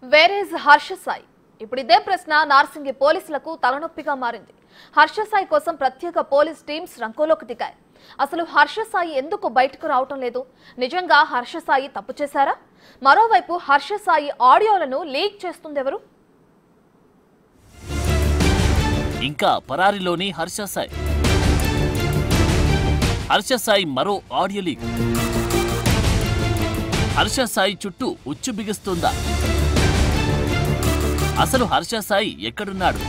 Where is Harsha Sai? ఇప్పుడు ఇదే ప్రశ్న నార్సింగి పోలీసులకు తలనొప్పిగా మారింది. హర్ష సాయి కోసం ప్రత్యేక పోలీస్ టీమ్స్ రంగంలోకి దిగాయి. అసలు హర్ష సాయి ఎందుకు బయటకు రావటం లేదు? నిజంగా హర్ష సాయి తప్పు చేశారా? మరోవైపు హర్ష సాయి ఆడియోలను లీక్ చేస్తుంది ఎవరు? ఇంకా పరారీలోని హర్ష సాయి. హర్ష సాయి మరో ఆడియో లీక్. హర్ష సాయి చుట్టూ ఉచ్చు బిగుస్తుందా? అసలు హర్ష సాయి ఎక్కడున్నాడు?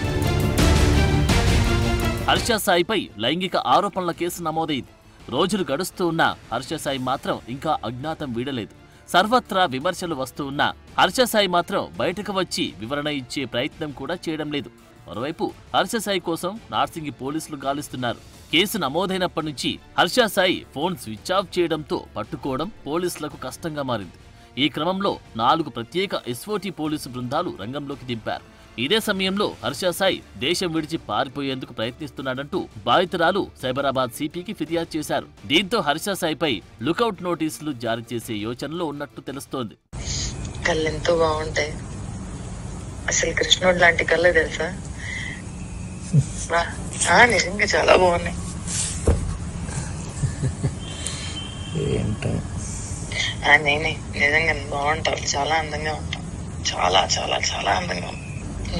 హర్ష సాయిపై లైంగిక ఆరోపణల కేసు నమోదైంది. రోజులు గడుస్తూ ఉన్నా హర్ష సాయి మాత్రం ఇంకా అజ్ఞాతం వీడలేదు. సర్వత్రా విమర్శలు వస్తూ ఉన్నా హర్ష సాయి మాత్రం బయటకు వచ్చి వివరణ ఇచ్చే ప్రయత్నం కూడా చేయడం లేదు. మరోవైపు హర్ష సాయి కోసం నార్సింగి పోలీసులు గాలిస్తున్నారు. కేసు నమోదైనప్పటి నుంచి Harsha Sai phone switch off చేయడంతో పట్టుకోవడం పోలీసులకు కష్టంగా మారింది. ఈ క్రమంలో 4 ప్రత్యేక ఎస్ఓటీ పోలీసు బృందాలు రంగంలోకి దింపారు. ఇదే సమయంలో హర్ష సాయి దేశం విడిచి పారిపోయేందుకు ప్రయత్నిస్తున్నాడంటూ బాధితురాలు సైబరాబాద్ సిపికి ఫిర్యాదు చేశారు. దీంతో హర్ష సాయిపై లుకౌట్ నోటీసులు జారీ చేసే యోచనలో ఉన్నట్టు తెలుస్తోంది. కళ్ళెంతో బాగుంటాయి, అసలు కృష్ణుడు లాంటి కళ్ళే తెలుసా? నిజంగా చాలా బాగున్నాయి. నేనే నిజంగా బాగుంటావు, చాలా అందంగా ఉంటావు, చాలా చాలా చాలా అందంగా ఉంటావు.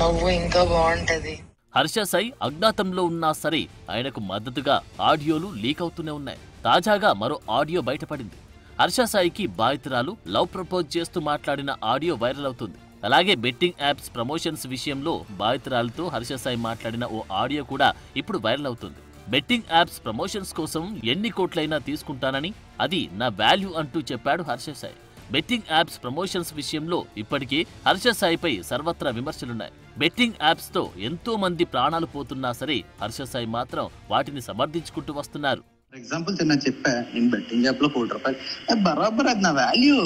నవ్వు ఇంకా బాగుంటది. హర్ష సాయి అజ్ఞాతంలో ఉన్నా సరే ఆయనకు మద్దతుగా ఆడియోలు లీక్ అవుతూనే ఉన్నాయి. తాజాగా మరో ఆడియో బయటపడింది. హర్ష సాయికి బాధితురాలు లవ్ ప్రపోజ్ చేస్తూ మాట్లాడిన ఆడియో వైరల్ అవుతుంది. అలాగే బెట్టింగ్ యాప్స్ ప్రమోషన్స్ విషయంలో బాధితురాలతో హర్ష సాయి మాట్లాడిన ఓ ఆడియో కూడా ఇప్పుడు వైరల్ అవుతుంది. బెట్టింగ్ యాప్స్ ప్రమోషన్స్ కోసం ఎన్ని కోట్లైనా తీసుకుంటానని, అది నా వాల్యూ అంటూ చెప్పాడు Harsha Sai. Betting apps promotions విషయంలో ఇప్పటికే హర్ష సాయిపై సర్వత్రా విమర్శలున్నాయి. బెట్టింగ్ యాప్స్ తో ఎంతో మంది ప్రాణాలు పోతున్నా సరే హర్ష సాయి మాత్రం వాటిని సమర్థించుకుంటూ వస్తున్నారు. ఫర్ ఎగ్జాంపుల్ చిన్న చెప్పా, నేను బెట్టింగ్ యాప్ లో ₹1 బరాబర్, అది నా వాల్యూ,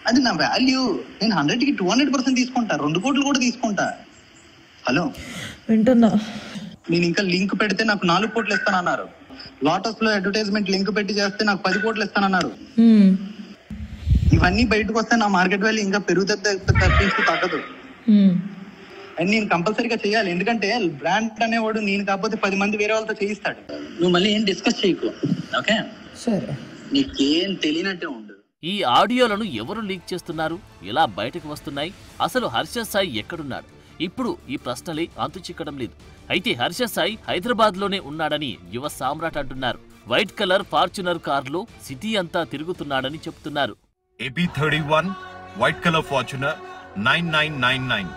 అది నా వాల్యూ. నేను 100కి 200% తీసుకుంటా, 2 కోట్లు కూడా తీసుకుంటా. హలో వింటున్నా. నేను ఇంకా లింక్ పెడితే నాకు 4 కోట్లు ఇస్తానన్నారు. లోటస్ లో అడ్వర్టైజ్మెంట్ లింక్ పెట్టి చేస్తే నాకు 10 కోట్లు ఇస్తానన్నారు. ఇవన్నీ బయటకు వస్తే నా మార్కెట్ వాల్యూ ఇంకా పెరుగుతుంది తప్పించి తగ్గదు. అండ్ నేను కంపల్సరీగా చేయాలి, ఎందుకంటే బ్రాండ్ అనేవాడు నేను కాకపోతే 10 మంది వేరే వాళ్ళతో చేయిస్తాడు. నువ్వు మళ్ళీ ఏం డిస్కస్ చేయకు, ఓకే? సరే, నీకేం తెలియనట్టే ఉండు. ఈ ఆడియోలను ఎవరు లీక్ చేస్తున్నారు? ఎలా బయటకు వస్తున్నాయి? అసలు హర్ష సాయి ఎక్కడున్నాడు? ఇప్పుడు ఈ ప్రశ్నలే అంతుచిక్కడం లేదు. అయితే హర్ష సాయి హైదరాబాద్ లోనే ఉన్నాడని యువ సామ్రాట్ అంటున్నారు. వైట్ కలర్ ఫార్చునర్ కారులో సిటీ అంతా తిరుగుతున్నాడని చెప్తున్నారు. AP31 white colour Fortuner 9999.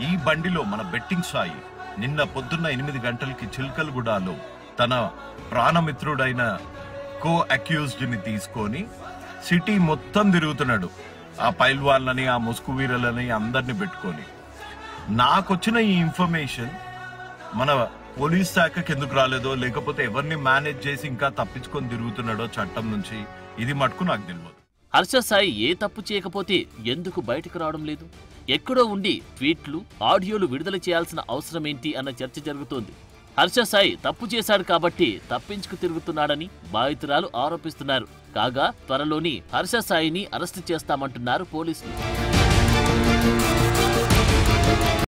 ఈ బండిలో మన బెట్టింగ్ సాయి నిన్న పొద్దున్న 8 గంటలకి చిల్కల్గూడలో తన ప్రాణమిత్రుడైన కో అక్యూజ్డ్ ని తీసుకొని సిటీ మొత్తం తిరుగుతున్నాడు. ఆ పైల్వాన్లని, ఆ ముసుగు వీరలని అందరిని పెట్టుకొని. నాకొచ్చిన ఈ ఇన్ఫర్మేషన్ మన పోలీస్ శాఖకి ఎందుకు రాలేదో, లేకపోతే ఎవరిని మేనేజ్ చేసి ఇంకా తప్పించుకొని తిరుగుతున్నాడో చట్టం నుంచి, ఇది మటుకు నాకు తెలియదు. హర్ష సాయి ఏ తప్పు చేయకపోతే ఎందుకు బయటకు రావడం లేదు? ఎక్కడో ఉండి ట్వీట్లు, ఆడియోలు విడుదల చేయాల్సిన అవసరం ఏంటి అన్న చర్చ జరుగుతోంది. హర్ష సాయి తప్పు చేశాడు కాబట్టి తప్పించుకు తిరుగుతున్నాడని బాధితురాలు ఆరోపిస్తున్నారు. కాగా త్వరలోని హర్ష సాయిని అరెస్టు చేస్తామంటున్నారు పోలీసులు.